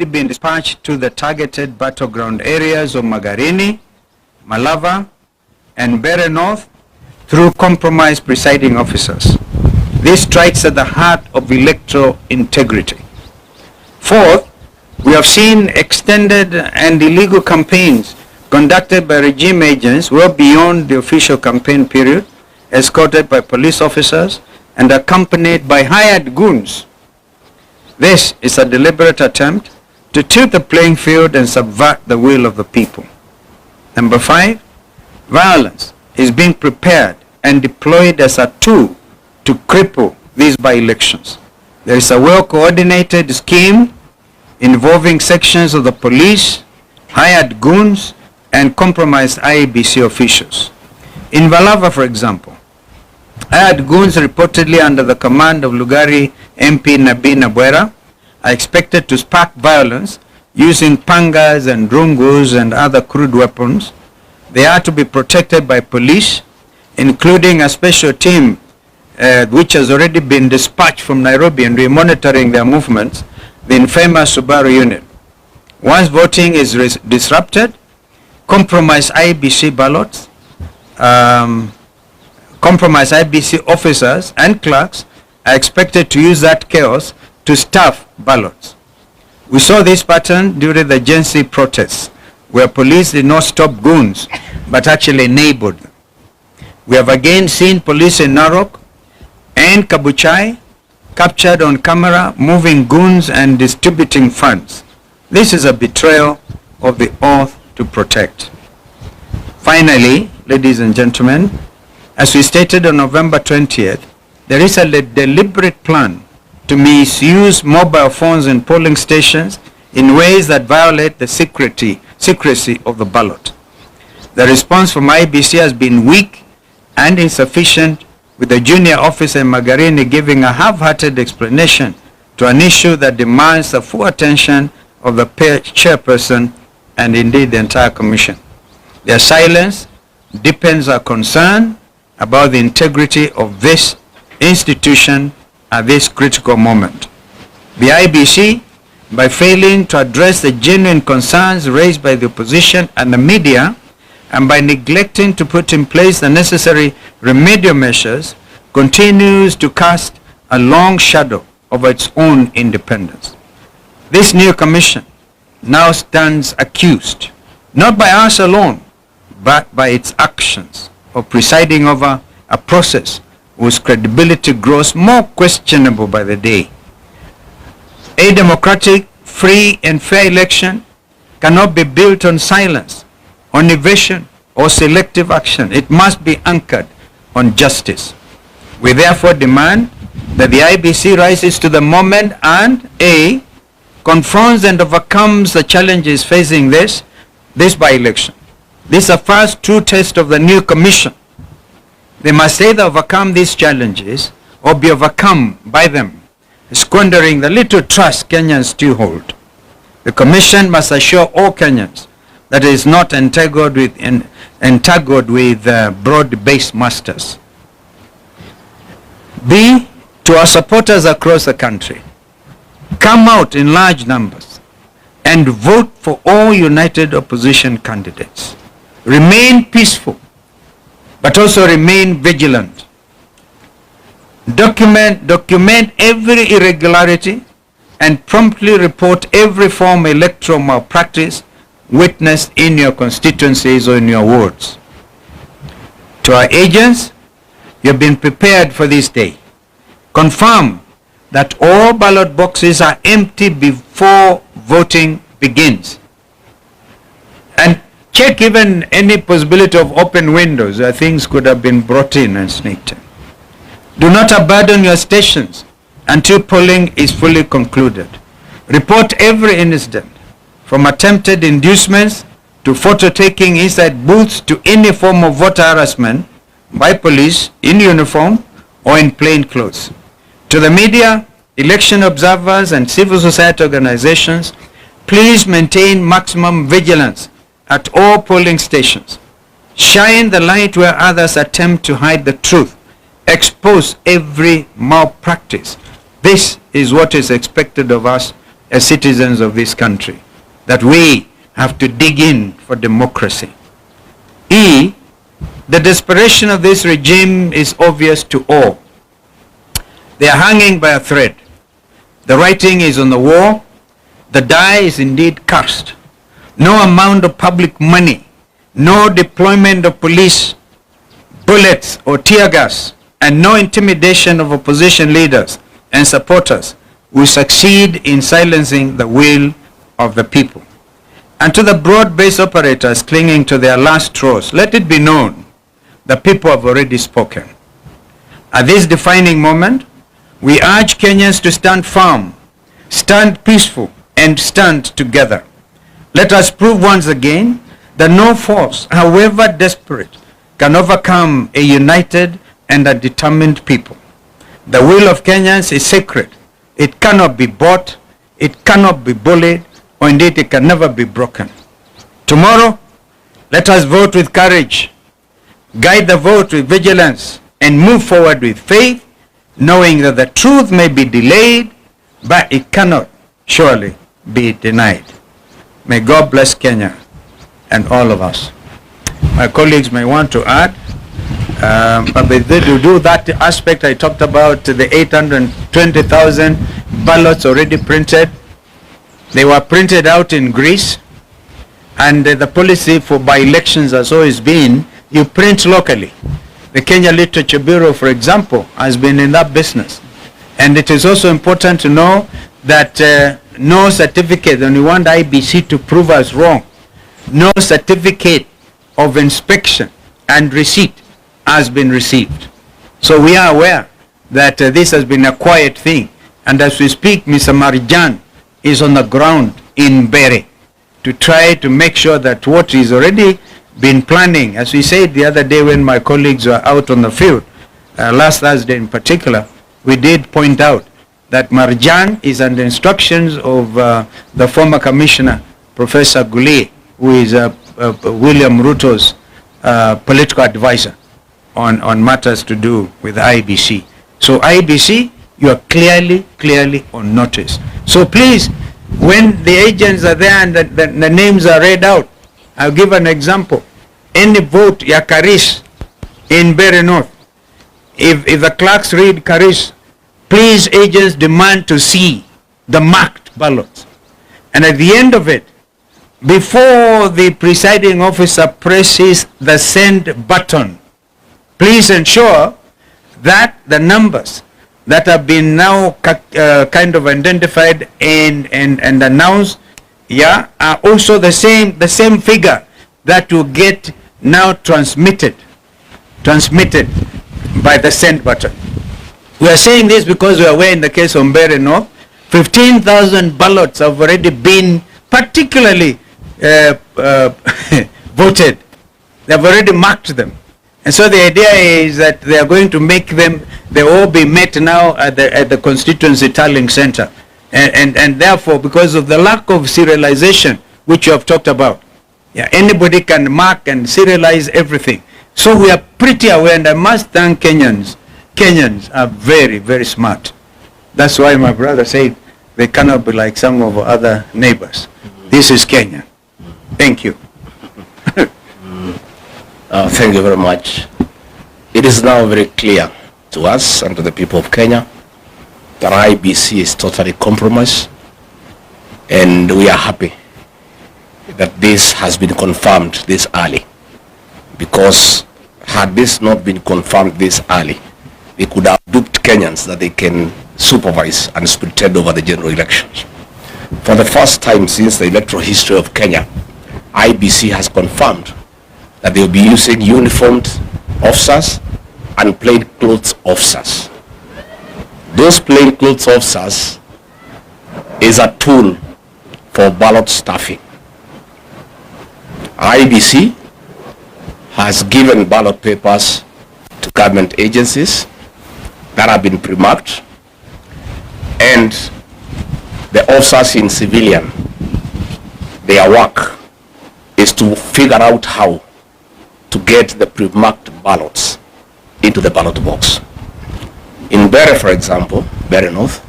been dispatched to the targeted battleground areas of Magarini, Malava, and Bere North through compromised presiding officers. This strikes at the heart of electoral integrity. Fourth, we have seen extended and illegal campaigns conducted by regime agents well beyond the official campaign period, escorted by police officers and accompanied by hired goons. This is a deliberate attempt to tilt the playing field and subvert the will of the people. Number 5, violence is being prepared and deployed as a tool to cripple these by-elections. There is a well-coordinated scheme involving sections of the police, hired goons, and compromised IEBC officials. In Valava, for example, hired goons reportedly under the command of Lugari MP Nabi Nabwera are expected to spark violence using pangas and rungus and other crude weapons. They are to be protected by police, including a special team which has already been dispatched from Nairobi and we are monitoring their movements, the infamous Subaru unit. Once voting is disrupted, compromised IEBC ballots, compromised IEBC officers and clerks are expected to use that chaos to stuff ballots. We saw this pattern during the Gen Z protests, where police did not stop goons, but actually enabled them. We have again seen police in Narok and Kabuchai captured on camera moving goons and distributing funds. This is a betrayal of the oath to protect. Finally, ladies and gentlemen, as we stated on November 20th, there is a deliberate plan to misuse mobile phones in polling stations in ways that violate the secrecy of the ballot. The response from IEBC has been weak and insufficient, with the junior officer in Magarini giving a half-hearted explanation to an issue that demands the full attention of the chairperson and indeed the entire commission. Their silence deepens our concern about the integrity of this institution at this critical moment. The IEBC, by failing to address the genuine concerns raised by the opposition and the media, and by neglecting to put in place the necessary remedial measures, continues to cast a long shadow over its own independence. This new commission now stands accused, not by us alone, but by its actions of presiding over a process whose credibility grows more questionable by the day. A democratic, free and fair election cannot be built on silence, on evasion or selective action. It must be anchored on justice. We therefore demand that the IEBC rises to the moment and A, confronts and overcomes the challenges facing this by-election. This is the first true test of the new commission. They must either overcome these challenges or be overcome by them, squandering the little trust Kenyans still hold. The commission must assure all Kenyans that it is not entangled with broad-based masters. B, to our supporters across the country, come out in large numbers and vote for all united opposition candidates. Remain peaceful, but also remain vigilant. Document every irregularity and promptly report every form of electoral malpractice witnessed in your constituencies or in your wards. To our agents, you have been prepared for this day. Confirm that all ballot boxes are empty before voting begins. And check even any possibility of open windows where things could have been brought in and sneaked in. Do not abandon your stations until polling is fully concluded. Report every incident, from attempted inducements to photo taking inside booths to any form of voter harassment by police in uniform or in plain clothes. To the media, election observers and civil society organizations, please maintain maximum vigilance at all polling stations. Shine the light where others attempt to hide the truth. Expose every malpractice. This is what is expected of us as citizens of this country, that we have to dig in for democracy. E, the desperation of this regime is obvious to all. They are hanging by a thread. The writing is on the wall. The die is indeed cast. No amount of public money, no deployment of police, bullets or tear gas, and no intimidation of opposition leaders and supporters will succeed in silencing the will of the people. And to the broad-based operators clinging to their last straws, let it be known the people have already spoken. At this defining moment, we urge Kenyans to stand firm, stand peaceful, and stand together. Let us prove once again that no force, however desperate, can overcome a united and a determined people. The will of Kenyans is sacred. It cannot be bought, it cannot be bullied, or indeed it can never be broken. Tomorrow, let us vote with courage, guide the vote with vigilance, and move forward with faith, knowing that the truth may be delayed, but it cannot surely be denied. May God bless Kenya and all of us. My colleagues may want to add, but to do that aspect I talked about, the 820,000 ballots already printed. They were printed out in Greece, and the policy for by-elections has always been, you print locally. The Kenya Literature Bureau, for example, has been in that business. And it is also important to know that no certificate, and we want IEBC to prove us wrong, no certificate of inspection and receipt has been received. So we are aware that this has been a quiet thing. And as we speak, Mr. Marijan is on the ground in Bere to try to make sure that what is already been planning, as we said the other day when my colleagues were out on the field, last Thursday in particular, we did point out that Marijan is under instructions of the former commissioner, Professor Guli, who is William Ruto's political advisor on matters to do with IEBC. So IEBC, you are clearly on notice. So please, when the agents are there and the names are read out, I'll give an example. Any vote ya Karis in Bere North, if the clerks read Karis, please agents demand to see the marked ballots. And at the end of it, before the presiding officer presses the send button, please ensure that the numbers that have been now kind of identified and announced, yeah, are also the same figure that will get now transmitted by the send button. We are saying this because we are aware in the case of Mbeere North, 15,000 ballots have already been particularly voted. They have already marked them. And so the idea is that they are going to make them, they all be met now at the constituency tallying center. And therefore, because of the lack of serialization, which you have talked about, yeah, anybody can mark and serialize everything. So we are pretty aware, and I must thank Kenyans. Kenyans are very smart. That's why my brother said they cannot be like some of our other neighbors. This is Kenya. Thank you. Thank you very much. It is now very clear to us and to the people of Kenya that IEBC is totally compromised, and we are happy that this has been confirmed this early, because had this not been confirmed this early, they could have duped Kenyans that they can supervise and pretend over the general elections. For the first time since the electoral history of Kenya, IEBC has confirmed that they will be using uniformed officers and plainclothes officers. Those plainclothes officers is a tool for ballot stuffing. IEBC has given ballot papers to government agencies that have been pre-marked, and the officers in civilian, their work is to figure out how to get the pre-marked ballots into the ballot box. In Bere, for example, Bere North,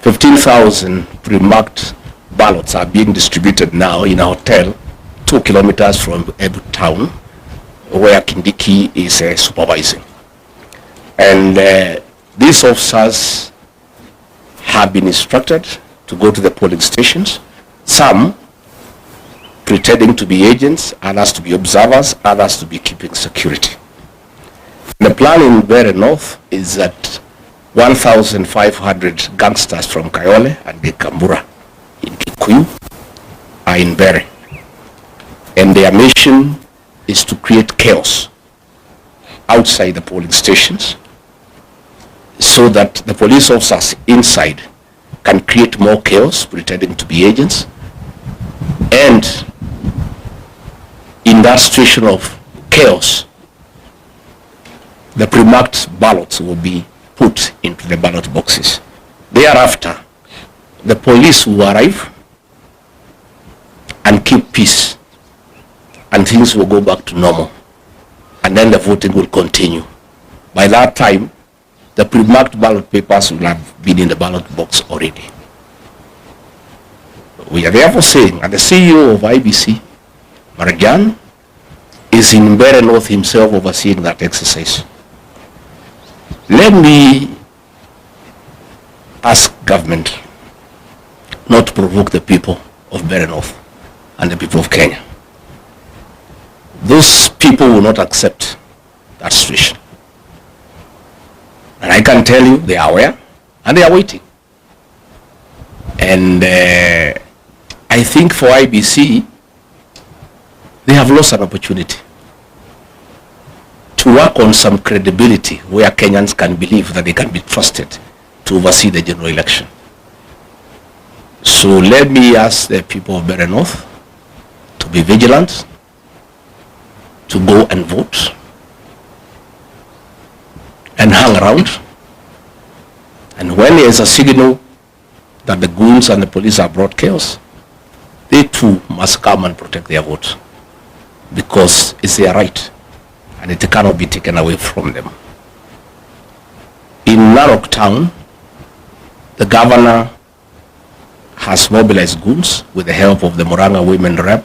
15,000 pre-marked ballots are being distributed now in a hotel 2 kilometers from Ebu town, where Kindiki is supervising. And these officers have been instructed to go to the polling stations, some pretending to be agents, others to be observers, others to be keeping security. The plan in Mbeere North is that 1,500 gangsters from Kayole and Kambura in Kikuyu are in Mbeere. And their mission is to create chaos outside the polling stations so that the police officers inside can create more chaos, pretending to be agents. And in that situation of chaos, the pre-marked ballots will be put into the ballot boxes. Thereafter, the police will arrive and keep peace, and things will go back to normal, and then the voting will continue. By that time, the pre-marked ballot papers will have been in the ballot box already. We are therefore saying, and the CEO of IEBC, Marajan, is in Mbeere North himself overseeing that exercise. Let me ask government not to provoke the people of Mbeere North and the people of Kenya. Those people will not accept that situation. And I can tell you they are aware and they are waiting. And I think for IEBC, they have lost an opportunity to work on some credibility where Kenyans can believe that they can be trusted to oversee the general election. So let me ask the people of Mbeere North to be vigilant, to go and vote, and hang around. And when there is a signal that the goons and the police have brought chaos, they too must come and protect their vote, because it's their right and it cannot be taken away from them. In Narok town, the governor has mobilized goons with the help of the Murang'a women rep,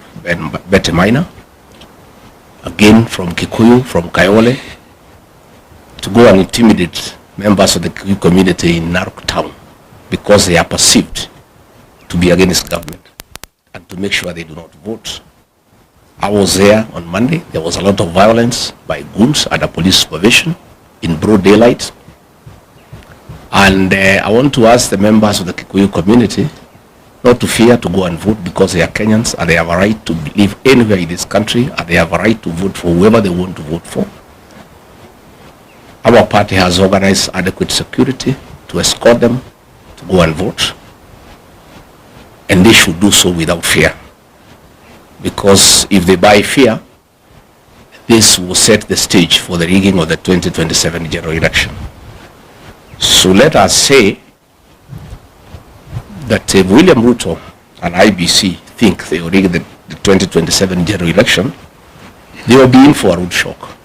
Betty Minor, again from Kikuyu, from Kayole, to go and intimidate members of the Kikuyu community in Narok town because they are perceived to be against government, and to make sure they do not vote. I was there on Monday. There was a lot of violence by goons under police supervision in broad daylight. And I want to ask the members of the Kikuyu community not to fear to go and vote, because they are Kenyans and they have a right to live anywhere in this country, and they have a right to vote for whoever they want to vote for. Our party has organized adequate security to escort them to go and vote, and they should do so without fear, because if they buy fear, this will set the stage for the rigging of the 2027 general election. So let us say that if William Ruto and IEBC think they will rig the 2027 general election, they will be in for a rude shock.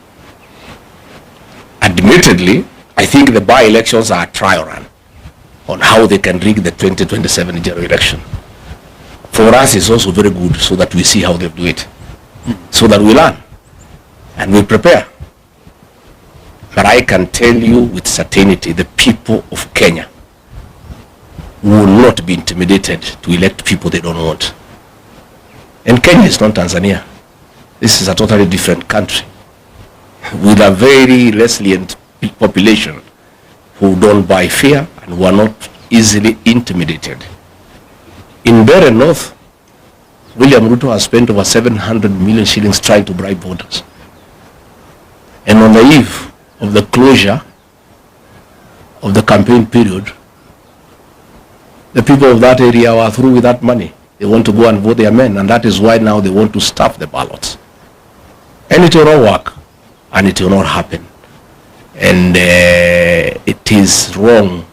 Admittedly, I think the by-elections are a trial run on how they can rig the 2027 general election. For us, it's also very good, so that we see how they do it, so that we learn and we prepare. But I can tell you with certainty, the people of Kenya will not be intimidated to elect people they don't want. And Kenya is not Tanzania. This is a totally different country with a very resilient population who don't buy fear and who are not easily intimidated. In Mbeere North, William Ruto has spent over 700 million shillings trying to bribe voters. And on the eve of the closure of the campaign period, the people of that area are through with that money. They want to go and vote their men, and that is why now they want to stuff the ballots. And it will not work, and it will not happen. And it is wrong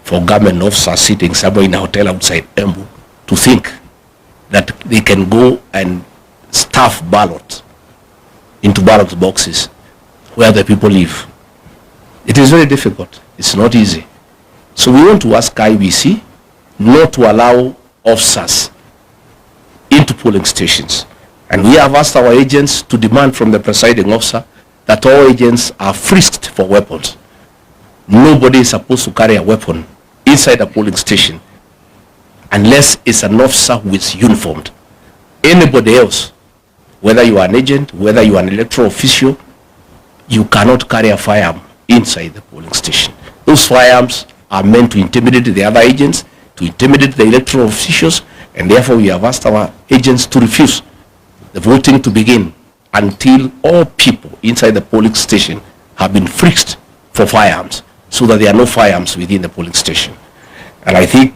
for government officers sitting somewhere in a hotel outside Embu to think that they can go and stuff ballots into ballot boxes where the people live. It is very difficult. It's not easy. So we want to ask IEBC not to allow officers into polling stations. And we have asked our agents to demand from the presiding officer that all agents are frisked for weapons. Nobody is supposed to carry a weapon inside a polling station unless it's an officer who is uniformed. Anybody else, whether you are an agent, whether you are an electoral official, you cannot carry a firearm inside the polling station. Those firearms are meant to intimidate the other agents, to intimidate the electoral officials, and therefore we have asked our agents to refuse the voting to begin until all people inside the polling station have been frisked for firearms, so that there are no firearms within the polling station. And I think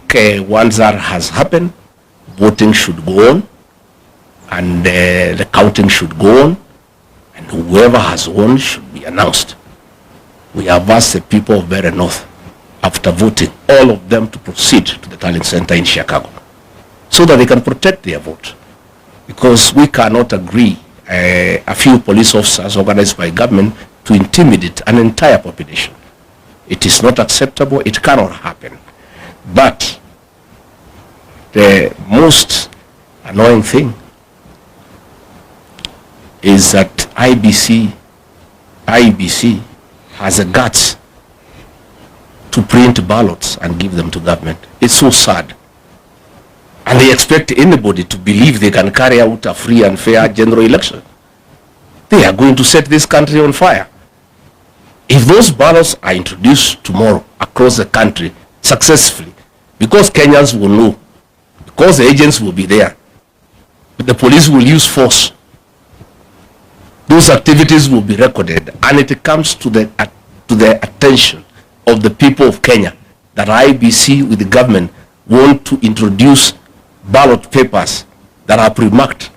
once that has happened, voting should go on, and the counting should go on, and whoever has won should be announced. We have asked the people of Very North, after voting, all of them to proceed to the tallying center in Chicago, so that they can protect their vote. Because we cannot agree a few police officers organized by government to intimidate an entire population. It is not acceptable, it cannot happen. But the most annoying thing is that IEBC has a guts to print ballots and give them to government. It's so sad. And they expect anybody to believe they can carry out a free and fair general election. They are going to set this country on fire. If those ballots are introduced tomorrow across the country successfully, because Kenyans will know, because the agents will be there, the police will use force, those activities will be recorded, and it comes to the attention of the people of Kenya that IEBC with the government want to introduce ballot papers that are pre-marked.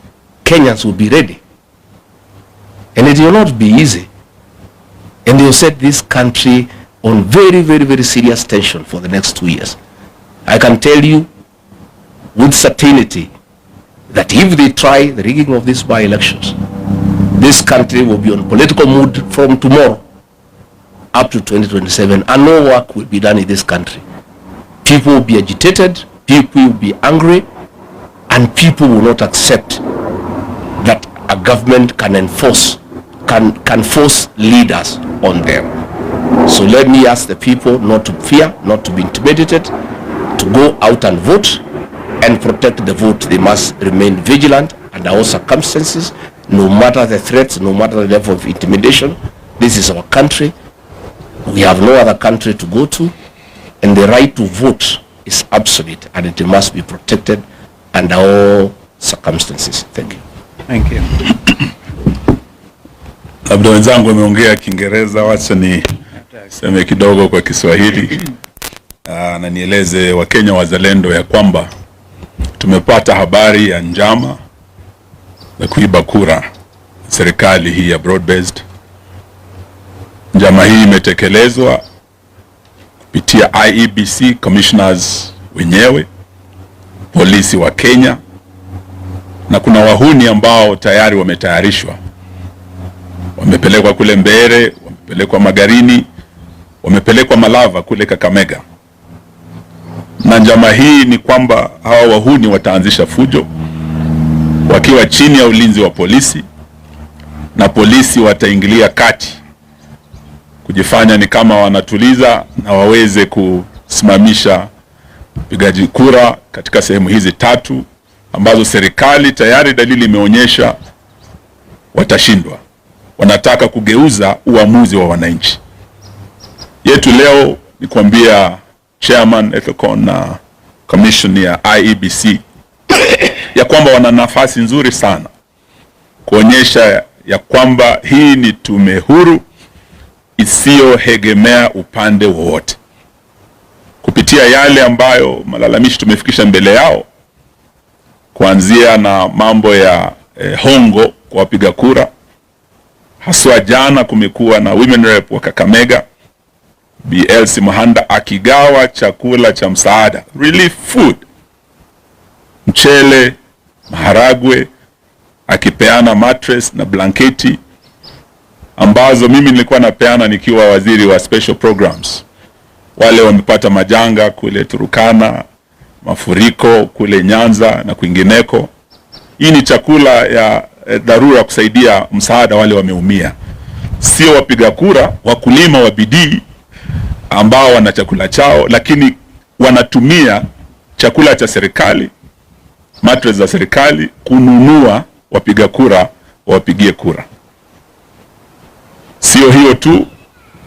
Kenyans will be ready. And it will not be easy. And they will set this country on very, very, very serious tension for the next 2 years. I can tell you with certainty that if they try the rigging of these by-elections, this country will be on political mood from tomorrow up to 2027, and no work will be done in this country. People will be agitated, people will be angry, and people will not accept that a government can enforce, can force leaders on them. So let me ask the people not to fear, not to be intimidated, to go out and vote and protect the vote. They must remain vigilant under all circumstances, no matter the threats, no matter the level of intimidation. This is our country. We have no other country to go to, and the right to vote is absolute, and it must be protected under all circumstances. Thank you. Thank you. Labda wenzangu wameongea Kiingereza, wacha ni seme kidogo kwa Kiswahili. Na nieleze Wakenya wazalendo ya kwamba tumepata habari ya njama za kuiba kura serikali hii ya broad based. Njama hii imetekelezwa kupitia IEBC commissioners wenyewe, polisi wa Kenya, na kuna wahuni ambao tayari wametayarishwa. Wamepelekwa kule Mbere, wamepelekwa Magarini, wamepelekwa Malava kule Kakamega. Na njama hii ni kwamba hawa wahuni wataanzisha fujo wakiwa chini ya ulinzi wa polisi, na polisi wataingilia kati kujifanya ni kama wanatuliza na waweze kusimamisha upigaji kura katika sehemu hizi tatu ambazo serikali tayari dalili imeonyesha watashindwa. Wanataka kugeuza uamuzi wa wananchi. Yetu leo ni kuambia chairman ethical na commission ya IEBC ya kwamba wana nafasi nzuri sana kuonyesha ya kwamba hii ni tume huru isiyoegemea upande wowote. Kupitia yale ambayo malalamishi tumefikisha mbele yao, kuanzia na mambo ya hongo kwa wapiga kura. Haswa jana kumekuwa na women rep wa Kakamega, BLC Mahanda, akigawa chakula cha msaada, relief food, mchele, maharagwe, akipeana mattress na blanketi ambazo mimi nilikuwa napeana nikiwa waziri wa special programs. Wale wamepata majanga kule Turukana, mafuriko kule Nyanza na kwingineko. Hii ni chakula ya dharura kusaidia msaada wale wameumia, sio wapiga kura, wakulima wa bidii ambao wana chakula chao, lakini wanatumia chakula cha serikali, mattress za serikali kununua wapiga kura wapigie kura. Sio hiyo tu,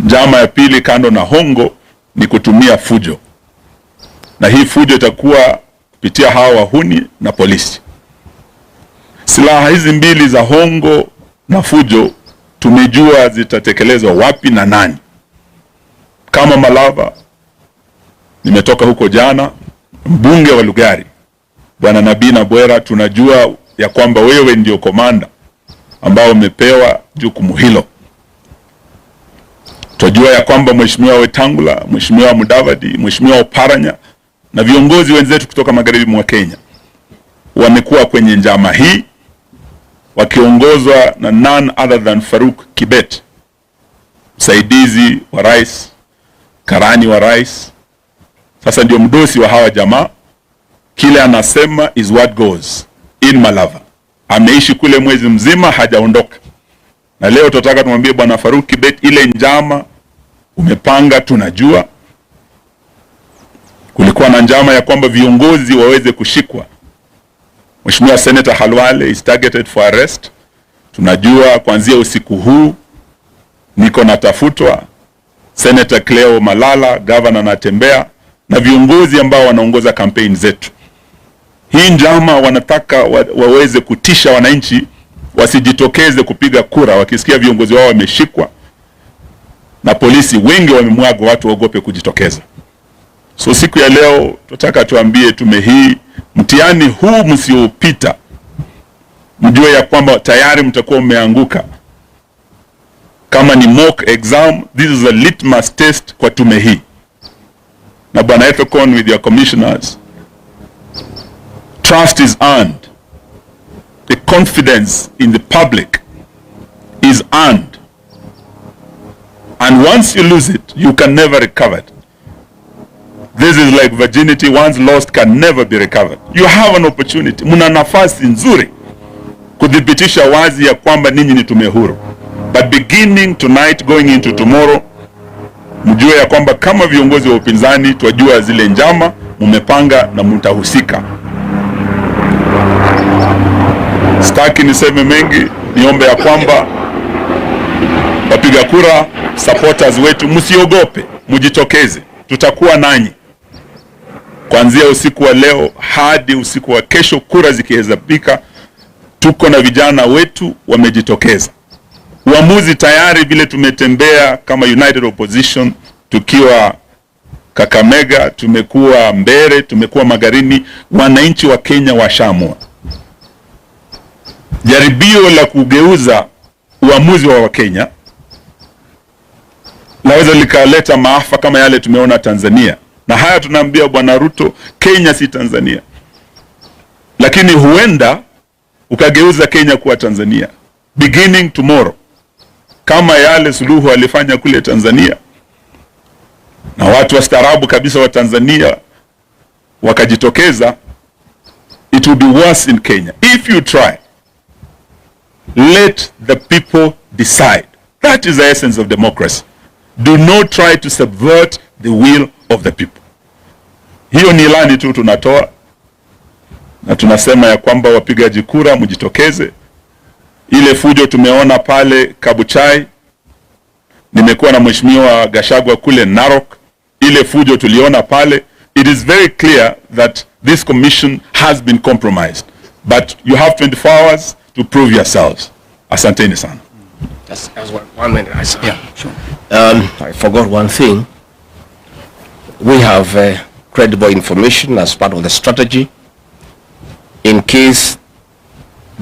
njama ya pili kando na hongo ni kutumia fujo, na hii fujo itakuwa kupitia hawa wahuni na polisi. Silaha hizi mbili za hongo na fujo tumejua zitatekelezwa wapi na nani. Kama Malava, nimetoka huko jana, mbunge wa Lugari Bwana Nabina Bwera, tunajua ya kwamba wewe ndio komanda ambao umepewa jukumu hilo. Tunajua ya kwamba Mheshimiwa Wetangula, Mheshimiwa Mudavadi, Mheshimiwa Oparanya na viongozi wenzetu kutoka magharibi mwa Kenya wamekuwa kwenye njama hii wakiongozwa na none other than Faruk Kibet, msaidizi wa rais, karani wa rais. Sasa ndio mdosi wa hawa jamaa. Kile anasema is what goes in Malava. Ameishi kule mwezi mzima hajaondoka, na leo tutataka tumwambie bwana Faruk Kibet, ile njama umepanga tunajua. Kulikuwa na njama ya kwamba viongozi waweze kushikwa. Mheshimiwa Senator Halwale is targeted for arrest. Tunajua kuanzia usiku huu niko natafutwa. Senator Cleo Malala, governor Natembea na viongozi ambao wanaongoza kampeni zetu. Hii njama wanataka waweze kutisha wananchi wasijitokeze kupiga kura wakisikia viongozi wao wameshikwa, na polisi wengi wamemwaga watu waogope kujitokeza. So siku ya leo tunataka tuambie tume hii, mtihani huu msiopita, mjue ya kwamba tayari mtakuwa umeanguka. Kama ni mock exam, this is a litmus test kwa tume hii. Na bwana Ethekon with your commissioners, trust is earned. The confidence in the public is earned. And once you lose it, you can never recover it. This is like virginity, once lost can never be recovered. You have an opportunity. Muna nafasi nzuri kudhibitisha wazi ya kwamba ninyi ni tume huru. But beginning tonight going into tomorrow, mjue ya kwamba kama viongozi wa upinzani twajua zile njama mumepanga na mtahusika. Sitaki niseme mengi, niombe ya kwamba wapiga kura, supporters wetu, msiogope, mjitokeze. Tutakuwa nanyi kuanzia usiku wa leo hadi usiku wa kesho. Kura zikihesabika, tuko na vijana wetu wamejitokeza. Uamuzi tayari vile tumetembea kama United Opposition, tukiwa Kakamega, tumekuwa Mbere, tumekuwa Magarini, wananchi wa Kenya washamua. Jaribio la kugeuza uamuzi wa Wakenya laweza likaleta maafa kama yale tumeona Tanzania. Na haya tunaambia bwana Ruto, Kenya si Tanzania. Lakini huenda ukageuza Kenya kuwa Tanzania beginning tomorrow, kama yale Suluhu alifanya kule Tanzania, na watu wastaarabu kabisa wa Tanzania wakajitokeza. It will be worse in Kenya if you try. Let the people decide. That is the essence of democracy. Do not try to subvert the will of the people. Hiyo ni ilani tu tunatoa, na tunasema ya kwamba wapigaji kura mjitokeze. Ile fujo tumeona pale Kabuchai, nimekuwa na Mheshimiwa Gachagua kule Narok, ile fujo tuliona pale. It is very clear that this commission has been compromised, but you have 24 hours to prove yourselves. Asanteni sana. That's 1 minute. Yeah, sure. I forgot one thing. We have credible information as part of the strategy in case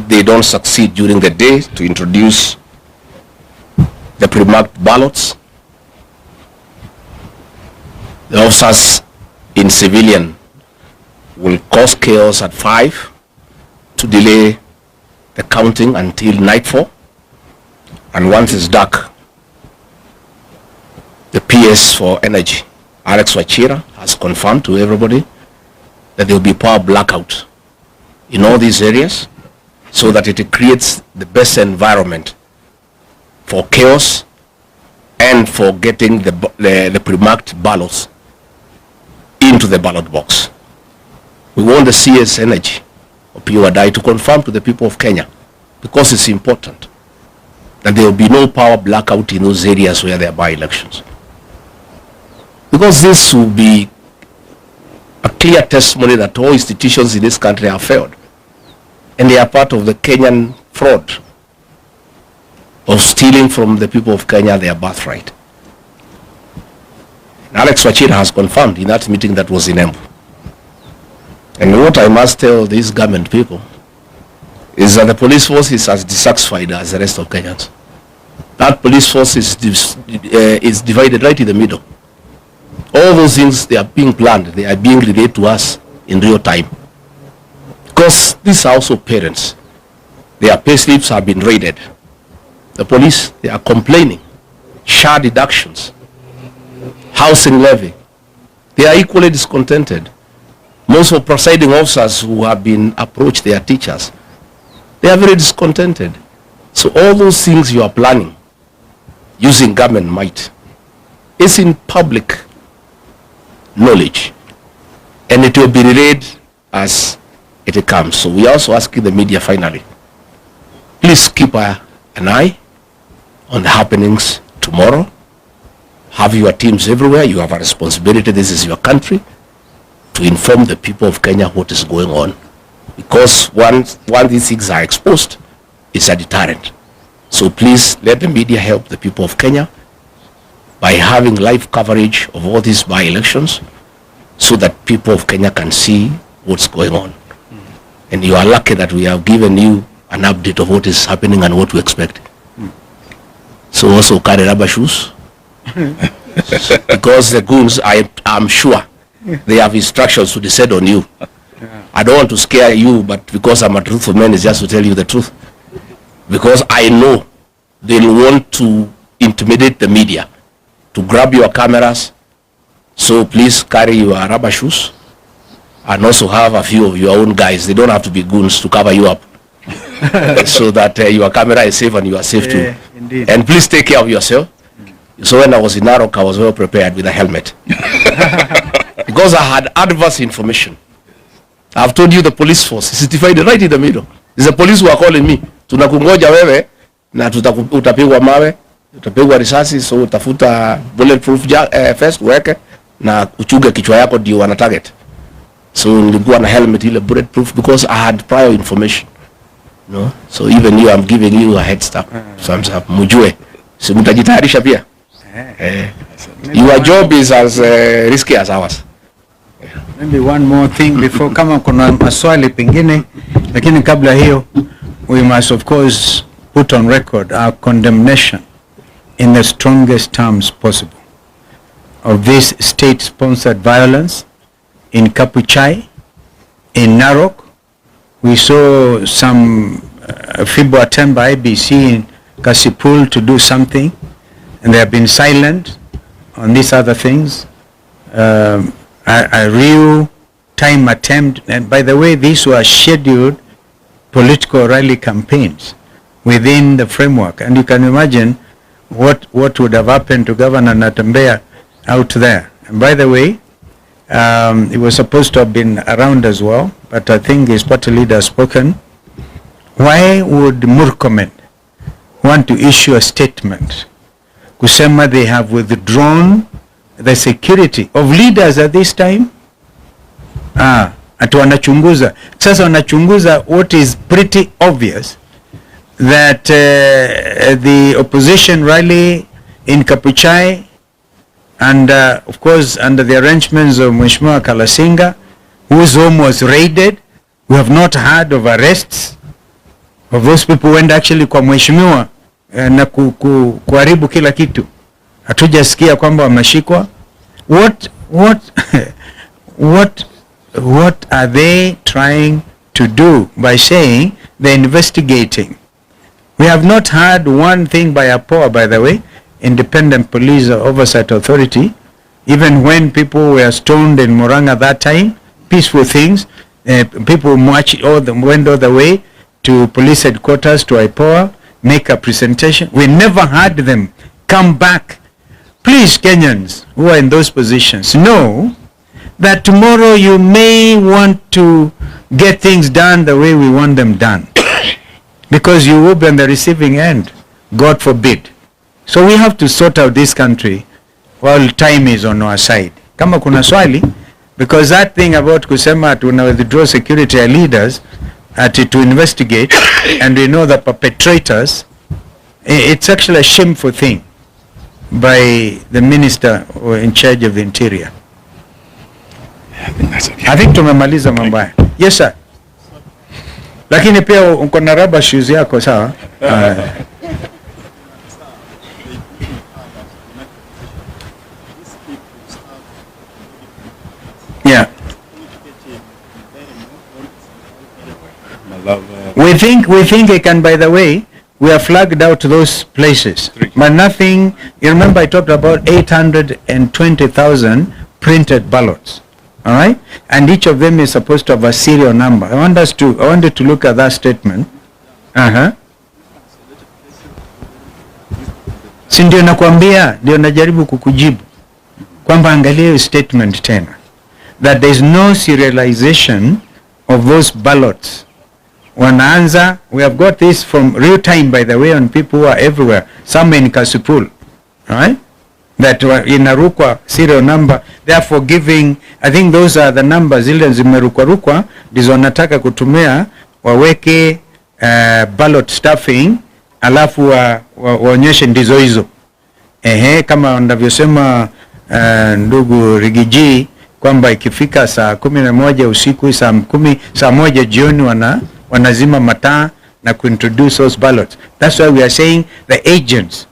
they don't succeed during the day to introduce the pre-marked ballots. The officers in civilian will cause chaos at 5 to delay the counting until nightfall. And once it's dark, the PS for energy, Alex Wachira, has confirmed to everybody that there will be power blackout in all these areas so that it creates the best environment for chaos and for getting the pre-marked ballots into the ballot box. We want the CS energy of PUI to confirm to the people of Kenya, because it's important, that there will be no power blackout in those areas where there are by-elections. Because this will be a clear testimony that all institutions in this country have failed. And they are part of the Kenyan fraud of stealing from the people of Kenya their birthright. And Alex Wachira has confirmed in that meeting that was in Embu. And what I must tell these government people is that the police force is as dissatisfied as the rest of Kenyans. That police force is divided right in the middle. All those things, they are being planned, they are being relayed to us in real time. Because these are also parents. Their pay slips have been raided. The police, they are complaining. Share deductions, housing levy. They are equally discontented. Most of presiding officers who have been approached, their teachers, they are very discontented. So all those things you are planning using government might is in public knowledge, and it will be relayed as it comes. So we are also asking the media finally, please keep an eye on the happenings tomorrow. Have your teams everywhere. You have a responsibility. This is your country, to inform the people of Kenya what is going on. Because once these things are exposed, it's a deterrent. So please let the media help the people of Kenya by having live coverage of all these by-elections so that people of Kenya can see what's going on. And you are lucky that we have given you an update of what is happening and what to expect. So also carry rubber shoes. Because the goons, I'm sure, they have instructions to descend on you. I don't want to scare you, but because I'm a truthful man, it's just to tell you the truth. Because I know they'll want to intimidate the media, to grab your cameras. So please carry your rubber shoes and also have a few of your own guys. They don't have to be goons to cover you up. So that your camera is safe and you are safe too. Indeed. And please take care of yourself. So when I was in Narok, I was well prepared with a helmet. Because I had adverse information. I've told you the police force is divided right in the middle. It's the police who are calling me. Tunakungoja wewe na utapigwa mawe, utapigwa risasi, so utafuta bulletproof vest uweke na uchunge kichwa yako ndio wana target. So nilikuwa na helmet ile bulletproof because I had prior information. No? So even you, I'm giving you a head start. So mujue. Si mtajitayarisha pia. Your job is as risky as ours. Maybe one more thing before, kama kuna maswali pengine, lakini kabla hiyo, we must of course put on record our condemnation in the strongest terms possible of this state-sponsored violence in Kapuchai, in Narok. We saw some feeble attempt by IEBC in Kasipul to do something, and they have been silent on these other things. A real time attempt, and by the way, these were scheduled political rally campaigns within the framework, and you can imagine what would have happened to Governor Mutembei out there. And by the way, he was supposed to have been around as well, but I think his party leader has spoken. Why would Murkomen want to issue a statement kusema they have withdrawn the security of leaders at this time? Ati wanachunguza. Sasa wanachunguza what is pretty obvious, that the opposition rally in Kapuchai, and of course under the arrangements of Mheshimiwa Kalasinga, whose home was raided. We have not heard of arrests of those people who went actually kwa Mheshimiwa na kuharibu kila kitu. Hatujasikia kwamba wameshikwa. What are they trying to do by saying they're investigating? We have not heard one thing by APOA, by the way, Independent Police Oversight Authority. Even when people were stoned in Murang'a that time, peaceful things. People went all the way to police headquarters to IPOA, make a presentation. We never had them come back. Please, Kenyans who are in those positions, know that tomorrow you may want to get things done the way we want them done. Because you will be on the receiving end, God forbid. So we have to sort out this country while time is on our side. Kama kuna swali, because that thing about kusema tuna withdraw security leaders to investigate and we know the perpetrators, it's actually a shameful thing by the minister in charge of the interior. I think that's okay. I think tumemaliza mambo haya. Yes sir. Lakini pia uko na rubber shoes yako sawa? Yeah. We think it can, by the way, we have flagged out those places. But nothing, you remember I talked about 820,000 printed ballots. All right? And each of them is supposed to have a serial number. I wanted to look at that statement. Si ndio nakwambia, ndio najaribu kukujibu kwamba angalia hiyo statement tena, that there is no serialization of those ballots. Wanaanza, we have got this from real time, by the way, on people who are everywhere, some in Kasipul, all right? That inarukwa serial number, therefore giving, I think those are the numbers zile zimerukwa ndizo wanataka kutumia waweke ballot stuffing, alafu waonyeshe ndizo hizo. Kama wanavyosema ndugu Rigiji kwamba ikifika saa 11 usiku, saa 1 jioni wanazima mataa na kuintroduce those ballots. That's why we are saying the agents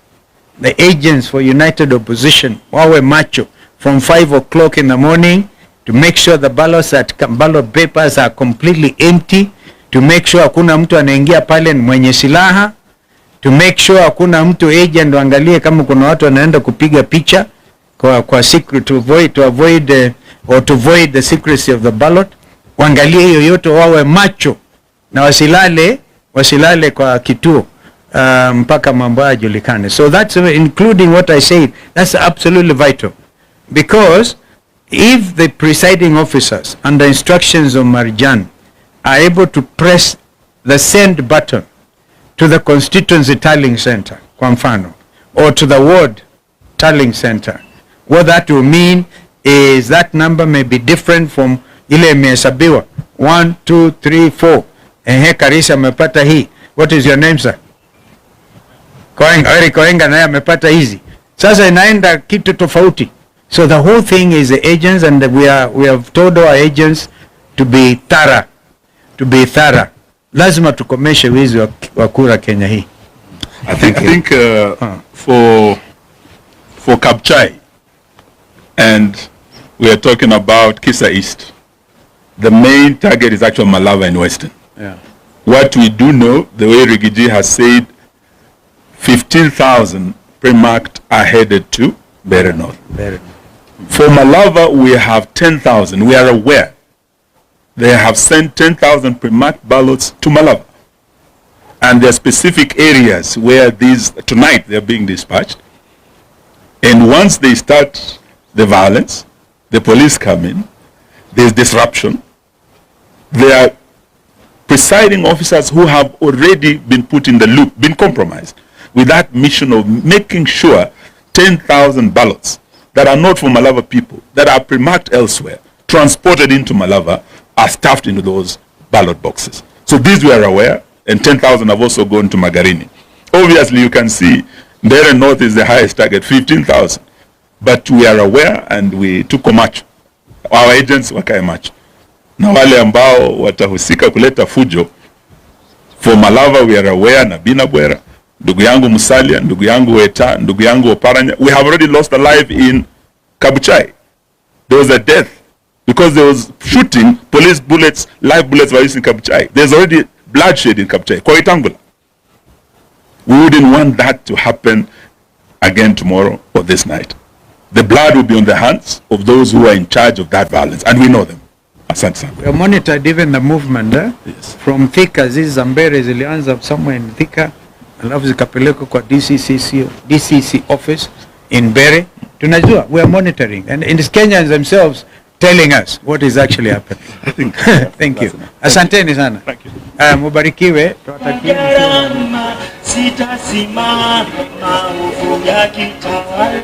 for united opposition wawe macho from 5 o'clock in the morning to make sure the ballot papers are completely empty, to make sure hakuna mtu anaingia pale mwenye silaha, to make sure hakuna mtu agent waangalie kama kuna watu wanaenda kupiga picha kwa secret, to avoid the secrecy of the ballot. Waangalie hiyo yote, wawe macho na wasilale kwa kituo mpaka mambo yajulikane. So that's including what I said. That's absolutely vital, because if the presiding officers under instructions of Marjan are able to press the send button to the constituency tallying center, kwa mfano, or to the ward tallying center, what that will mean is that number may be different from ile imehesabiwa 1 2 3 4. Karisa amepata hii. What is your name, sir? Koenga naye amepata hizi. Sasa inaenda kitu tofauti. So the whole thing is the agents, and we have told our agents to be thorough. Lazima tukomeshe wizi wa kura Kenya hii. I think for Kapchai, and we are talking about Kisa East, the main target is actually Malava and Western. Yeah. What we do know, the way Rigiji has said, 15,000 pre-marked are headed to Bere North. For Malava, we have 10,000. We are aware they have sent 10,000 pre-marked ballots to Malava. And there are specific areas where tonight they're being dispatched. And once they start the violence, the police come in, there's disruption. There are presiding officers who have already been put in the loop, been compromised with that mission of making sure 10,000 ballots that are not for Malava people, that are pre-marked elsewhere, transported into Malava, are stuffed into those ballot boxes. So these we are aware, and 10,000 have also gone to Magarini. Obviously, you can see Bere North is the highest target, 15,000. But we are aware, and we took a match. Our agents wakae macho. Na wale ambao watahusika kuleta fujo, for Malava we are aware, na Binabwera, ndugu yangu Musalia, ndugu yangu Weta, ndugu yangu Oparanya, we have already lost a life in Kabuchai. There was a death because there was shooting, police bullets, live bullets were used in Kabuchai. There's already bloodshed in Kabuchai, Koitangula. We wouldn't want that to happen again tomorrow or this night. The blood will be on the hands of those who are in charge of that violence, and we know them. Asante sana. We monitored even the movement Yes. from Thika. Hizi za Mbere zilianza somewhere in Thika, alafu zikapelekwa kwa DCC office in Mbere. Tunajua, we are monitoring, and the Kenyans themselves telling us what is actually happening. Thank you. Asanteni sana. Thank you. Mubarikiwe. Sitasimama maovu yakitawala.